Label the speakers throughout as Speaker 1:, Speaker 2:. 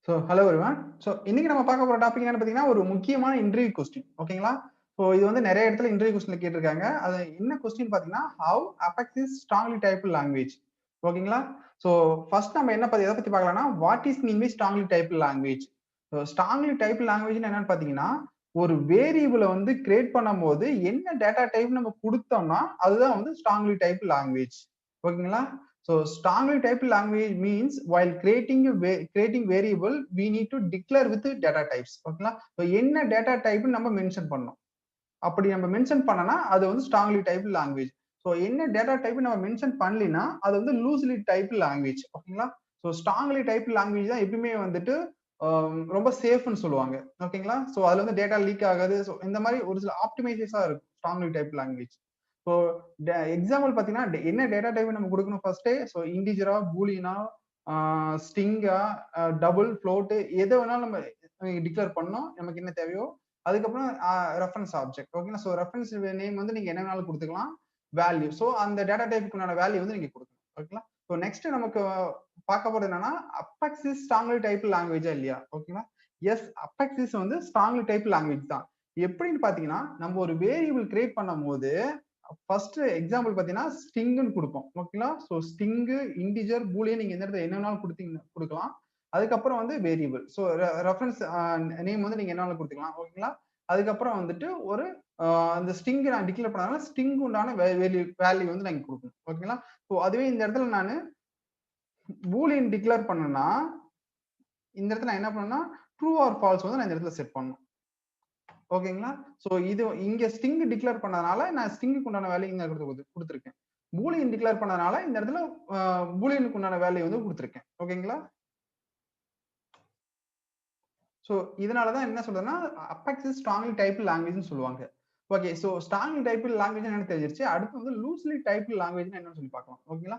Speaker 1: Hello everyone. இன்னைக்கு நம்ம பார்க்க போற டாபிக் என்னன்னு பார்த்தீங்கன்னா, ஒரு முக்கியமான இன்டர்வியூ கொஸ்டின். ஓகேங்களா? இது வந்து நெறைய இடத்துல இன்டர்வியூ கொஸ்டின்ல கேட்டிருக்காங்க. அது என்ன கொஸ்டின் பார்த்தீங்கன்னா, how affects is strongly typed language. ஓகேங்களா? ஸோ ஃபர்ஸ்ட் நம்ம எத பத்தி பார்க்கலாம்னா, what is mean by strongly typed language? Strongly typed லாங்குவேஜ்னா என்னன்னு பார்த்தீங்கன்னா, ஒரு வேரியபிள வந்து கிரியேட் பண்ணும்போது என்ன டேட்டா டைப் நம்ம குடுத்தோம்னா, அதுதான் வந்து ஸ்ட்ராங்லி டைப்டு லாங்குவேஜ். ஓகேங்களா? Strongly typed language means while creating variable, we need to declare with data types. ஓகேங்களா? என்ன டேட்டா டைப் நம்ம மென்ஷன் பண்ணணும். அப்படி நம்ம மென்ஷன் பண்ணனா அது வந்து ஸ்ட்ராங்லி டைப்டு லாங்குவேஜ். என்ன டேட்டா டைப் நம்ம மென்ஷன் பண்ணலினா அது வந்து லூஸ்லி டைப்டு லாங்குவேஜ். ஓகேங்களா? ஸ்ட்ராங்லி டைப்டு லாங்குவேஜ் தான் எப்பவுமே வந்துட்டு ரொம்ப சேஃப்னு சொல்லுவாங்க. ஓகேங்களா? அதுல வந்து டேட்டா லீக் ஆகாது. இந்த மாதிரி ஒரு சில ஆப்டிமைசேஷனா இருக்கும் strongly typed language. So example பார்த்தீங்கன்னா, என்ன டேட்டா டைப் நம்ம குடுக்கணும் ஃபர்ஸ்ட்டே. இன்டிஜரா, பூலியனா, ஸ்ட்ரிங்கா, டபுள், ஃப்ளோட் எத வேணாலும் நம்ம டிக்ளேர் பண்ணணும். நமக்கு என்ன தேவையோ. அதுக்கப்புறம் ரெஃபரன்ஸ் ஆப்ஜெக்ட். ஓகேங்களா? ரெஃபரன்ஸ் நேம் வந்து நீங்க என்ன வேணாலும் குடுத்துக்கலாம். வேல்யூ. அந்த டேட்டா டைப்க்கு உண்டான வேல்யூ வந்து நீங்க குடுக்கணும். ஓகேங்களா? நெக்ஸ்ட் நமக்கு பார்க்க போறது என்னன்னா, அபெக்ஸ் இஸ் ஸ்ட்ராங்லி டைப்டு லாங்குவேஜா இல்லையா? ஓகேங்களா? எஸ், அபெக்ஸ் இஸ் வந்து ஸ்ட்ராங்லி டைப்டு லாங்குவேஜ் தான். எப்படின்னு பார்த்தீங்கன்னா, நம்ம ஒரு வேரியபிள் கிரியேட் பண்ணும்போது ஃபர்ஸ்ட் எக்ஸாம்பிள் பார்த்தீங்கன்னா, ஸ்ட்ரிங்ன்னு குடுப்போம். ஓகேங்களா? ஸ்ட்ரிங், இன்டிஜர், பூலியன் நீங்க எந்த இடத்துல என்ன வேணாலும் குடுக்கலாம். அதுக்கப்புறம் வந்து வேரியபிள். ரெஃபரன்ஸ் நேம் வந்து நீங்க என்ன வேணாலும் குடுத்துக்கலாம். ஓகேங்களா? அதுக்கப்புறம் வந்துட்டு ஒரு அந்த ஸ்ட்ரிங் நான் டிக்ளேர் பண்ணதுனால ஸ்ட்ரிங் உண்டான வேல்யூ வந்து நான் இங்க குடுக்கணும். ஓகேங்களா? அதுவே இந்த இடத்துல நானு பூலியன் டிக்ளேர் பண்ணேன்னா, இந்த இடத்துல நான் என்ன பண்ணணும்னா, ட்ரூ ஆர் ஃபால்ஸ் வந்து நான் இந்த இடத்துல செட் பண்ணணும். ஓகேங்களா? இது இங்க ஸ்ட்ரிங் டிக்ளேர் பண்ணதுனால நான் ஸ்ட்ரிங்க்கு உண்டான வேல்யூ இங்க குடுத்திருக்கேன். பூலியன் டிக்ளேர் பண்ணதுனால இந்த இடத்துல பூலியனுக்கு உண்டான வேல்யூ வந்து குடுத்திருக்கேன். ஓகேங்களா? இதனால தான் என்ன சொல்றேன்னா, அபெக்ஸ் இஸ் ஸ்ட்ராங்லி டைப்டு லாங்குவேஜ்ன்னு சொல்லுவாங்க. ஓகே. ஸ்ட்ராங்லி டைப்டு லாங்குவேஜ் என்னன்னு தெரிஞ்சிருச்சு. அடுத்து வந்து லூஸ்லி டைப்டு லாங்குவேஜ்னா என்னன்னு சொல்லி பார்க்கலாம். ஓகேங்களா?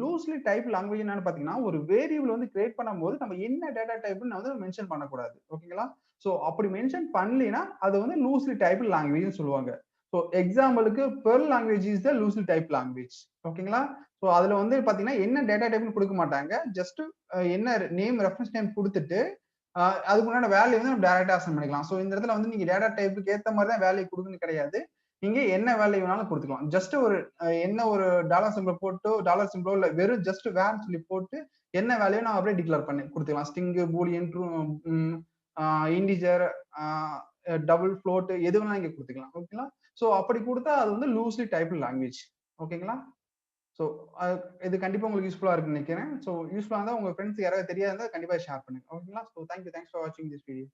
Speaker 1: லூஸ்லி டைப்டு லாங்குவேஜ் என்னன்னு பார்த்தீங்கன்னா, ஒரு வேரியபிள் வந்து கிரியேட் பண்ணும்போது நம்ம என்ன டேட்டா டைப்ன்னு வந்து மென்ஷன் பண்ணக்கூடாது. ஓகேங்களா? அப்படி மென்ஷன் பண்ணலினா அது வந்து லூஸ்லி டைப்டு லாங்குவேஜ்ன்னு சொல்லுவாங்க. எக்ஸாம்பிளுக்கு Perl language is the loosely typed language. ஓகேங்களா? அதுல வந்து பார்த்தீங்கன்னா, என்ன டேட்டா டைப்ன்னு குடுக்க மாட்டாங்க. ஜஸ்ட் என்ன ரெஃபரன்ஸ் நேம் குடுத்துட்டு அதுக்கு உண்டான வேல்யூ வந்து நம்ம டைரக்ட்டா அசைன் பண்ணிக்கலாம். இந்த இடத்துல வந்து நீங்க டேட்டா டைப்க்கு ஏத்த மாரி தான் வேல்யூ குடுக்கணும்னு கிடையாது. நீங்க என்ன வேல்யூ வேணாலும் குடுத்துக்கலாம். ஜஸ்ட் ஒரு என்ன ஒரு டாலர் சிம்பல் போட்டு டாலர் சிம்பலோ இல்ல வெறும் ஜஸ்ட் வேர்ன்னு சொல்லி போட்டு என்ன வேல்யூ நான் அப்படியே டிக்ளேர் பண்ணி குடுத்துக்கலாம். ஸ்ட்ரிங், பூலியன், ட்ரூ, ம் இன்டிஜர், ஆ டபுள், ஃப்ளோட் எது வேணாலும் நீங்க குடுத்துக்கலாம். ஓகேங்களா? அப்படி குடுத்தா அது வந்து லூஸ்லி டைப்டு லாங்குவேஜ். ஓகேங்களா? ஸோ அ இது கண்டிப்பா உங்களுக்கு யூஸ்ஃபுல்லா இருக்கும்னு நினைக்கிறேன். யூஸ்ஃபுல்லா இருந்தா உங்க ஃபிரெண்ட்ஸ் யாராவது தெரியாதா இருந்தா கண்டிப்பா ஷேர் பண்ணுங்க. ஓகேங்களா? தேங்க்ஸ் ஃபார் வாட்சிங் திஸ் வீடியோ.